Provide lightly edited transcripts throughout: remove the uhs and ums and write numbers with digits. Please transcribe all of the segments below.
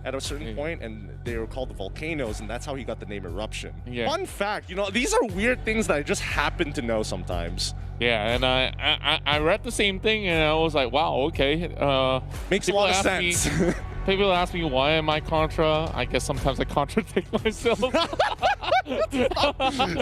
at a certain point, and they were called the volcanoes, and that's how he got the name Eruption. Yeah. Fun fact, you know, these are weird things that I just happen to know sometimes. Yeah, and I read the same thing, and I was like, wow, okay. Makes a lot of sense. People ask me why am I Contra. I guess sometimes I contradict myself.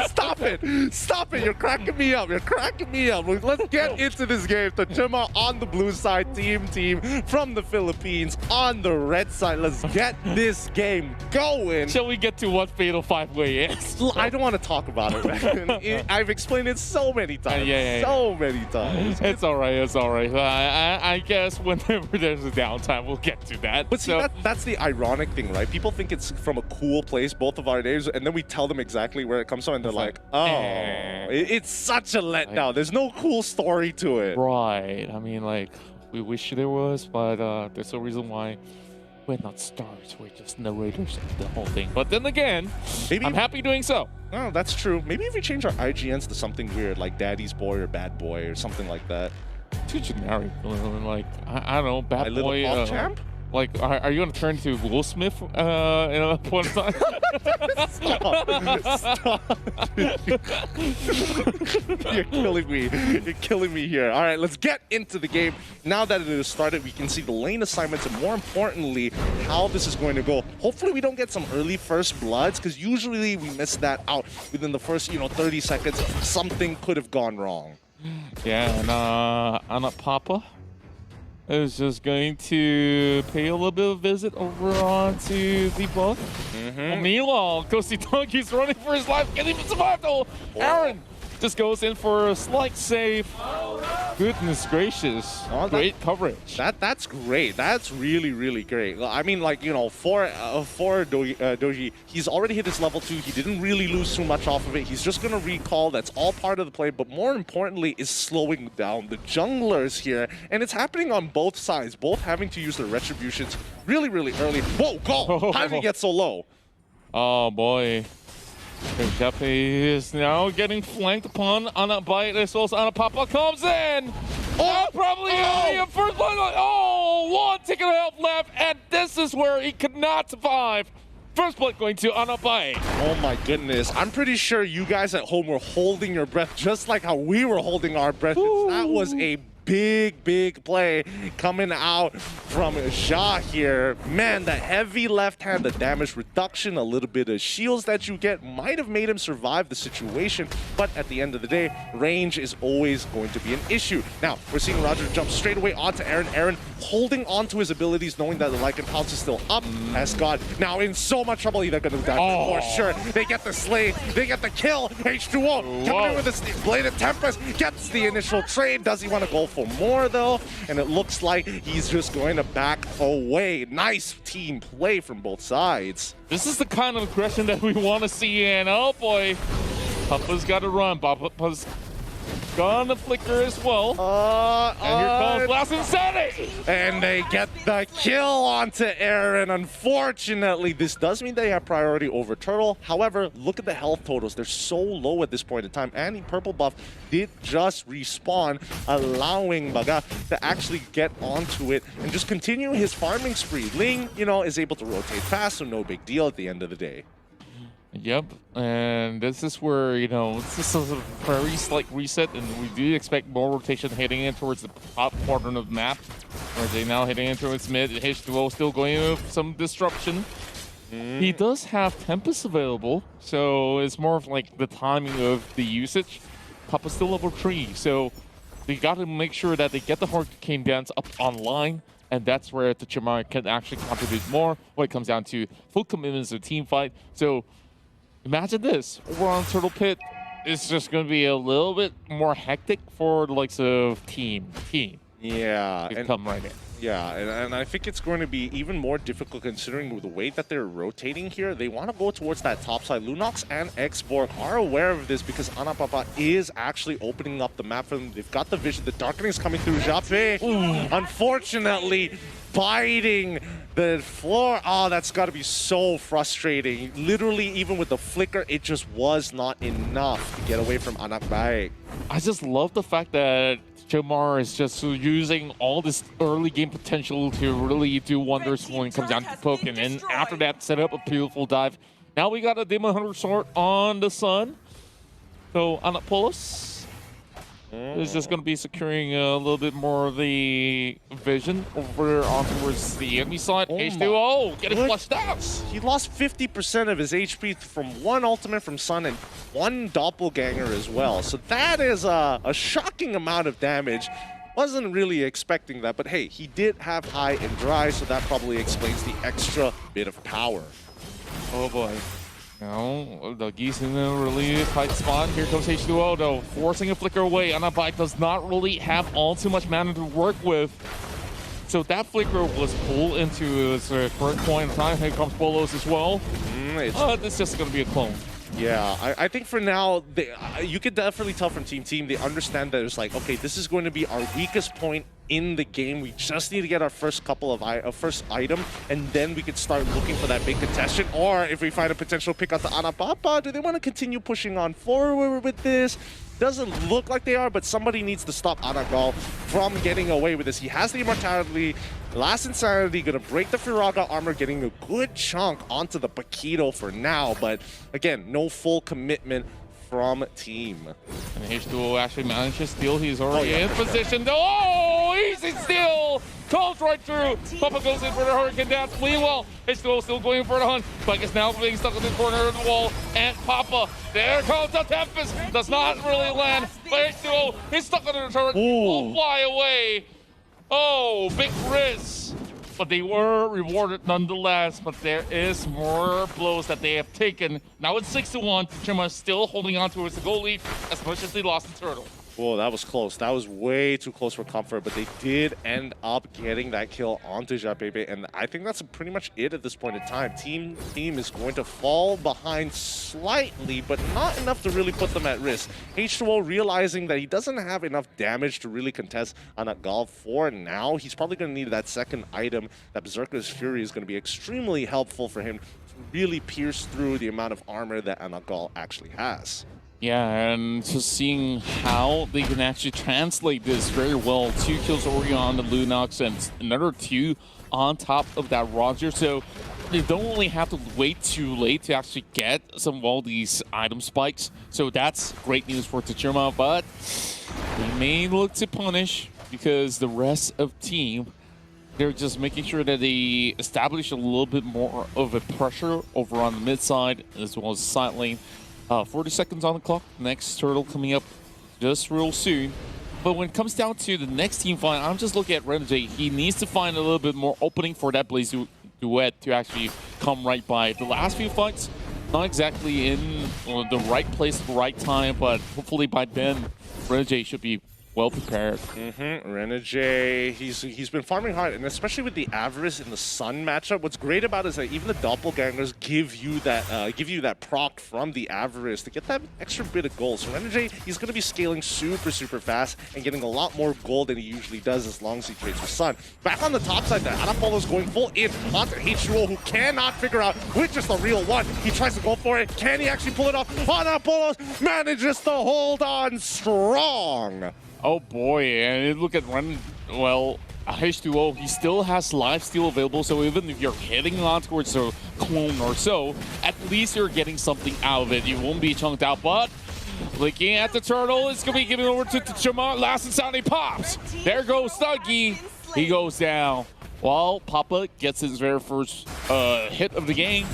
Stop it! Stop it! You're cracking me up. You're cracking me up. Let's get into this game. Tochima on the blue side, team from the Philippines on the red side. Let's get this game going. Shall we get to what Fatal 5-Way is? I don't want to talk about it, man. I've explained it so many times. So many times. It's all right. It's all right. I guess whenever there's a downtime, we'll get to that. But see, that's the ironic thing, right? People think it's from a cool place, both of our names, and then we tell them exactly where it comes from, and they're like, oh, it's such a letdown. There's no cool story to it. Right. I mean, like, we wish there was, but there's no reason why we're not stars. We're just narrators of the whole thing. But then again, maybe I'm happy doing so. Oh, that's true. Maybe if we change our IGNs to something weird, like Daddy's Boy or Bad Boy or something like that. Too generic. Like, I don't know, Bad Boy. Little champ? Like, are you gonna turn to Will Smith in a point of time? Stop. You're killing me. You're killing me here. All right, let's get into the game. Now that it has started, we can see the lane assignments and more importantly, how this is going to go. Hopefully we don't get some early first bloods because usually we miss that out within the first, 30 seconds. Something could have gone wrong. Yeah, and Anak Papa is just going to pay a little bit of a visit over onto the book. Well, meanwhile, Doggie's running for his life. Can he even survive though? Aaron just goes in for a slight save. Goodness gracious. Great coverage. That's great. That's really, really great. I mean, like, for Dogie, he's already hit his level 2. He didn't really lose too much off of it. He's just going to recall. That's all part of the play. But more importantly is slowing down the junglers here. And it's happening on both sides, both having to use their retributions really, really early. Whoa, go! How did he get so low? Oh, boy. Jeppe is now getting flanked upon on a bite as well as Anak Papa comes in. Probably a first line. One ticket of health left, and this is where he could not survive. First blood going to Anak Papa. Oh my goodness. I'm pretty sure you guys at home were holding your breath just like how we were holding our breath. That was a big play coming out from Ja here. Man, the heavy left hand, the damage reduction, a little bit of shields that you get might have made him survive the situation, but at the end of the day, range is always going to be an issue. Now, we're seeing Roger jump straight away onto Aaron. Aaron holding onto his abilities, knowing that the Lycan Pulse is still up. Escod now in so much trouble. They're going to die for sure. They get the slay, they get the kill. H2O coming in with this Bladed Tempest, gets the initial trade. Does he want to go for more though? And it looks like he's just going to back away. Nice team play from both sides. This is the kind of aggression that we want to see, and oh boy, Papa's got to run. Papa's gonna flicker as well. And here comes Blast Insanity! And they get the kill onto Aaron. Unfortunately, this does mean they have priority over Turtle. However, look at the health totals. They're so low at this point in time. And the purple buff did just respawn, allowing Baga to actually get onto it and just continue his farming spree. Ling, is able to rotate fast, so no big deal at the end of the day. Yep, and this is where, this is a very slight reset, and we do expect more rotation heading in towards the top quadrant of the map. Where they now heading in towards mid, H2O still going with some disruption. He does have Tempest available, so it's more of like the timing of the usage. Papa's still level 3, so they got to make sure that they get the Hurricane Dance up online, and that's where Tochima can actually contribute more when it comes down to full commitments to a team fight. So imagine this, over on Turtle Pit, it's just going to be a little bit more hectic for the likes of team. Yeah. And come right in. Yeah, and I think it's going to be even more difficult considering the way that they're rotating here. They want to go towards that top side. Lunox and Xborg are aware of this because Anak Papa is actually opening up the map for them. They've got the vision. The darkening is coming through. Jape, unfortunately, biting the floor. Oh, that's got to be so frustrating. Literally, even with the flicker, it just was not enough to get away from Anak Baik. I just love the fact that Chomar is just using all this early game potential to really do wonders when it comes down to poke. And then after that, set up a beautiful dive. Now we got a Demon Hunter sword on the Sun. So Anapolis is just going to be securing a little bit more of the vision over on towards the enemy side. H2O getting flushed out. He lost 50% of his HP from one ultimate from Sun and one doppelganger as well. So that is a shocking amount of damage. Wasn't really expecting that, but hey, he did have high and dry, so that probably explains the extra bit of power. Oh boy. No, Dogie's in a really tight spot. Here comes H2O though, forcing a flicker away. Anabai does not really have all too much mana to work with. So that flicker was pulled into its correct point in time. Here comes Bolos as well. It's just going to be a clone. Yeah, I think for now, you could definitely tell from Team, they understand that it's like, okay, this is going to be our weakest point in the game. We just need to get our first couple of first item, and then we could start looking for that big contestant. Or if we find a potential pick out the Anapapa, do they want to continue pushing on forward with this? Doesn't look like they are, but somebody needs to stop Anagal from getting away with this. He has the immortality, last insanity, gonna break the Firaga armor, getting a good chunk onto the Paquito for now, but again, no full commitment from Team. And H2O actually managed to steal. He's already in position. Oh, easy steal! Comes right through. Papa goes in for the Hurricane Dance. Meanwhile, H2O still going for the hunt. Spike is now being stuck in the corner of the wall. And Papa, there comes the Tempest. Does not really land. But H2O, he's stuck under the turret. Will fly away. Oh, big risk. But they were rewarded nonetheless. But there is more blows that they have taken. Now it's 6-1. Chima still holding on to his goal lead as much as they lost the turtle. Whoa, that was close. That was way too close for comfort, but they did end up getting that kill onto Japebe, and I think that's pretty much it at this point in time. Team is going to fall behind slightly, but not enough to really put them at risk. H2O realizing that he doesn't have enough damage to really contest Anagal for now. He's probably going to need that second item. That Berserker's Fury is going to be extremely helpful for him to really pierce through the amount of armor that Anagal actually has. Yeah, and just seeing how they can actually translate this very well. 2 kills already on the Lunox and another 2 on top of that Roger. So they don't really have to wait too late to actually get some of all these item spikes. So that's great news for Tachirma, but they may look to punish because the rest of Team, they're just making sure that they establish a little bit more of a pressure over on the mid side as well as the side lane. 40 seconds on the clock. Next turtle coming up just real soon. But when it comes down to the next team fight, I'm just looking at Renegade. He needs to find a little bit more opening for that Blaze duet to actually come right by. The last few fights, not exactly in the right place at the right time, but hopefully by then, Renegade should be well prepared. Renegade, he's been farming hard, and especially with the Avarice and the Sun matchup, what's great about it is that even the doppelgangers give you that proc from the Avarice to get that extra bit of gold. So Renegade, he's going to be scaling super fast and getting a lot more gold than he usually does as long as he trades with Sun. Back on the top side, that Anapolo's going full in onto H2O, who cannot figure out which is the real one. He tries to go for it. Can he actually pull it off? Anapolo manages to hold on strong. Oh boy, and look at H2O, he still has lifesteal available, so even if you're hitting on towards a clone or so, at least you're getting something out of it. You won't be chunked out, but looking at the turtle, it's going to be given over to Chima. Last and sound, he pops. There goes Dogie. He goes down. While Papa gets his very first hit of the game,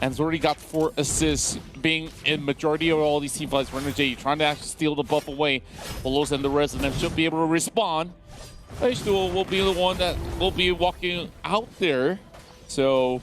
and has already got 4 assists, being in majority of all these team fights. Renegade trying to actually steal the buff away. Polos and the rest of them should be able to respond. H2O will be the one that will be walking out there. So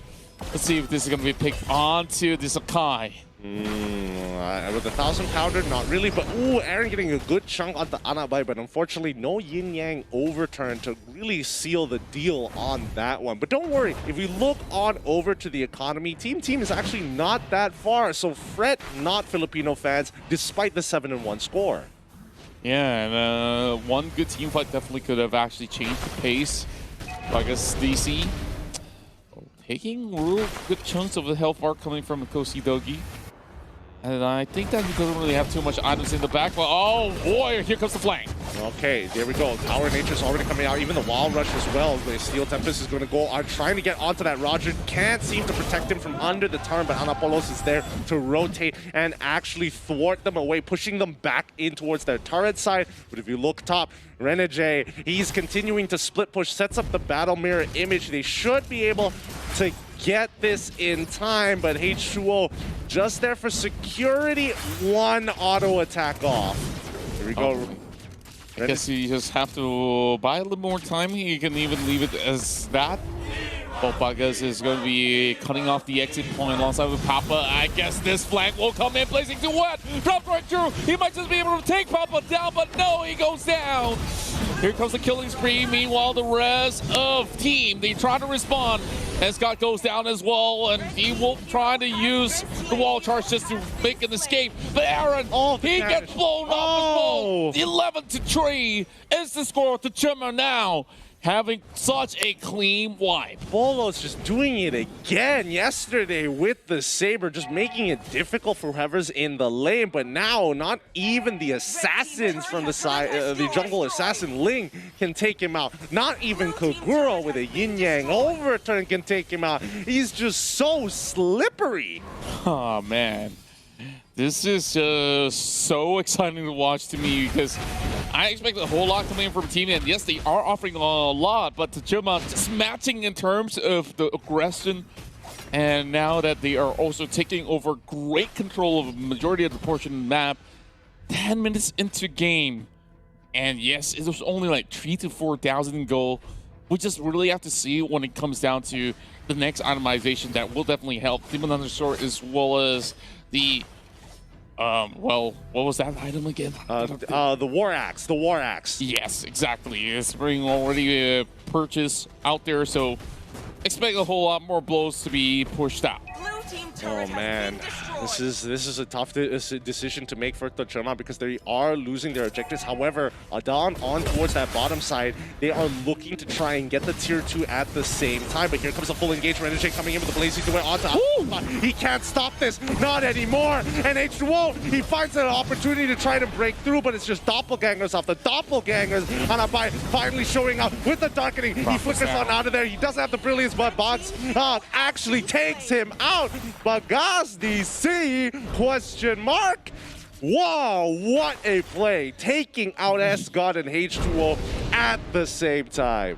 let's see if this is going to be picked onto the Sakai. With the 1,000-pounder, not really, but Aaron getting a good chunk on the Anabai, but unfortunately no yin-yang overturn to really seal the deal on that one. But don't worry, if we look on over to the economy, Team is actually not that far, so fret not, Filipino fans, despite the 7-1 score. Yeah, and one good team fight definitely could have actually changed the pace. So I guess DC taking real good chunks of the health bar coming from Mikosi Dogie. And I think that he doesn't really have too much items in the back. But oh boy, here comes the flank. Okay, there we go. Power Nature's already coming out. Even the Wild Rush as well. The Steel Tempest is going to go on trying to get onto that. Roger can't seem to protect him from under the turn, but Anapolos is there to rotate and actually thwart them away, pushing them back in towards their turret side. But if you look top, Renegade, he's continuing to split push, sets up the battle mirror image. They should be able to get this in time, but H2O just there for security. One auto attack off. Here we go. I guess you just have to buy a little more time. You can even leave it as that. Bopagas is going to be cutting off the exit point alongside with Papa. I guess this flank will come in, placing to what? Drop right through. He might just be able to take Papa down, but no, he goes down. Here comes the killing spree. Meanwhile, the rest of team, they try to respond. And Scott goes down as well, and he will try to use the wall charge just to make an escape. But Aaron, he gets blown off as well. 11-3 is the score to Chimmer now, having such a clean wipe. Bolo's just doing it again yesterday with the Saber, just making it difficult for whoever's in the lane. But now, not even the assassins from the side, the jungle assassin Ling can take him out. Not even Koguro with a yin-yang overturn can take him out. He's just so slippery. Oh, man. This is just so exciting to watch to me because I expect a whole lot coming in from Team, and yes, they are offering a lot, but Tajima just matching in terms of the aggression, and now that they are also taking over great control of a majority of the portion of the map, 10 minutes into game, and yes, it was only like 3,000 to 4,000 goal. We just really have to see when it comes down to the next itemization that will definitely help Demon Undersword as well as the well, what was that item again? The War Axe. The War Axe. Yes, exactly. It's being already purchased out there, so expect a whole lot more blows to be pushed out. Oh man, this is a tough decision to make for Tochama because they are losing their objectives. However, Adon on towards that bottom side, they are looking to try and get the tier 2 at the same time. But here comes a full engagement. Renegade coming in with the Blazing Duet onto He can't stop this, not anymore. And H2O, he finds an opportunity to try to break through, but it's just doppelgangers off the doppelgangers. Anabai finally showing up with the darkening. He flickers on out of there. He doesn't have the brilliance, but Box actually takes him out. Bagas DC, question mark. Wow, what a play. Taking out S-God and H2O at the same time.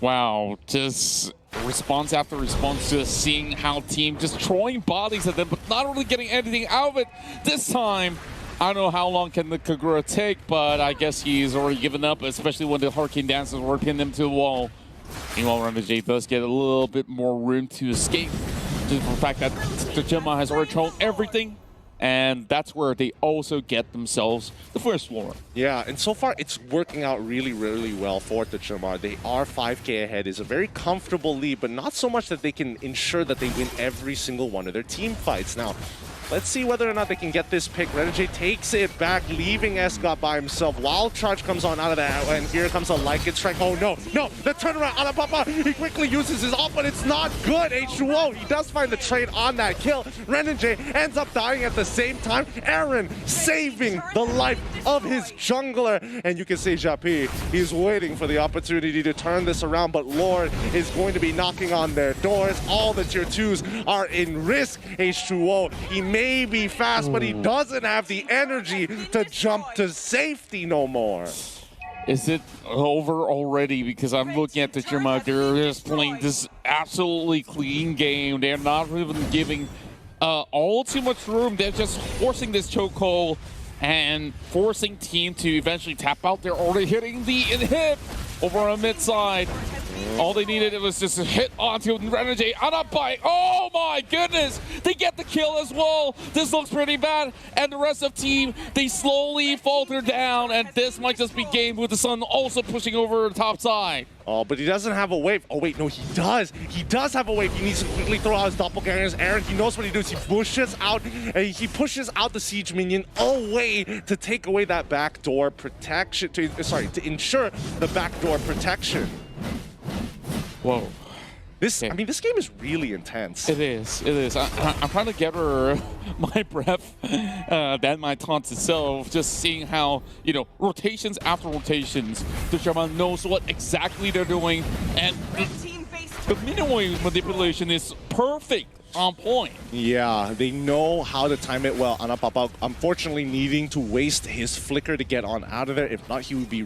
Wow, just response after response, just seeing how team just throwing bodies at them, but not really getting anything out of it. This time, I don't know how long can the Kagura take, but I guess he's already given up, especially when the Hurricane Dancers were pinning him to the wall. Meanwhile, Renegade does get a little bit more room to escape. Just for the fact that Tajima has already thrown everything, and that's where they also get themselves the first floor. Yeah, and so far it's working out really, really well for Tajima. They are 5K ahead. It's a very comfortable lead, but not so much that they can ensure that they win every single one of their team fights. Now, let's see whether or not they can get this pick. Renegade takes it back, leaving Escott by himself. Wild Charge comes on out of that, and here comes a Lycan Strike. Oh no, no, the turnaround, Anapapa, he quickly uses his ult, but it's not good. H2O, he does find the trade on that kill. Renegade ends up dying at the same time. Aaron saving the life of his jungler, and you can see Japi, he's waiting for the opportunity to turn this around, but Lord is going to be knocking on their doors. All the tier 2s are in risk. H2O, he may be fast, but he doesn't have the energy to jump to safety no more. Is it over already? Because I'm looking at the Tajima, they're just playing this absolutely clean game. They're not even giving all too much room. They're just forcing this chokehold and forcing team to eventually tap out. They're already hitting the inhib over on mid side. All they needed was just a hit onto Renegade on a bite. Oh my goodness! They get the kill as well. This looks pretty bad. And the rest of team, they slowly falter down. And this might just be game with the sun also pushing over the top side. Oh, but he doesn't have a wave. Oh wait, no, he does. He does have a wave. He needs to quickly throw out his doppelgangers. Aaron, he knows what he does. He pushes out the siege minion away to take away that backdoor protection. To ensure the backdoor protection. Whoa. I mean, this game is really intense. It is. It is. I'm trying to gather my breath than my taunts itself. Just seeing how, you know, rotations after rotations, the German knows what exactly they're doing, and the minimum manipulation is perfect. On point. Yeah, they know how to time it well. Anapapa, unfortunately, needing to waste his flicker to get on out of there. If not, he would be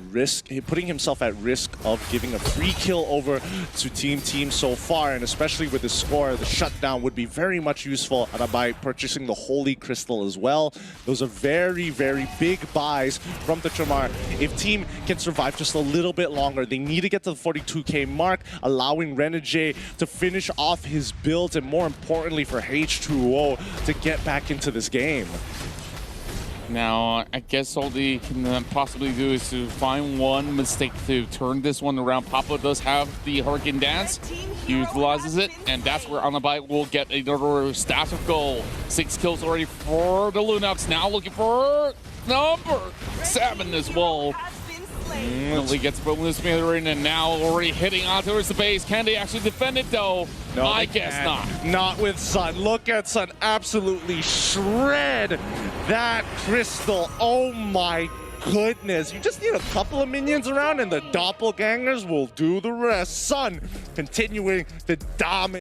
putting himself at risk of giving a free kill over to Team so far. And especially with the score, the shutdown would be very much useful by purchasing the Holy Crystal as well. Those are very, very big buys from the Tramar. If Team can survive just a little bit longer, they need to get to the 42k mark, allowing Renegade to finish off his builds, and more importantly for H2O to get back into this game. Now, I guess all they can possibly do is to find one mistake to turn this one around. Papa does have the Hurricane Dance. He utilizes it, and that's where Anabai will get another stash of gold. 6 kills already for the Lunox. Now looking for number 7 as well. He gets bonus meter in, and now already heading on towards the base. Can they actually defend it though? No, I guess not. Not with Sun. Look at Sun absolutely shred that crystal. Oh my goodness. You just need a couple of minions around and the doppelgangers will do the rest. Sun continuing to dominate.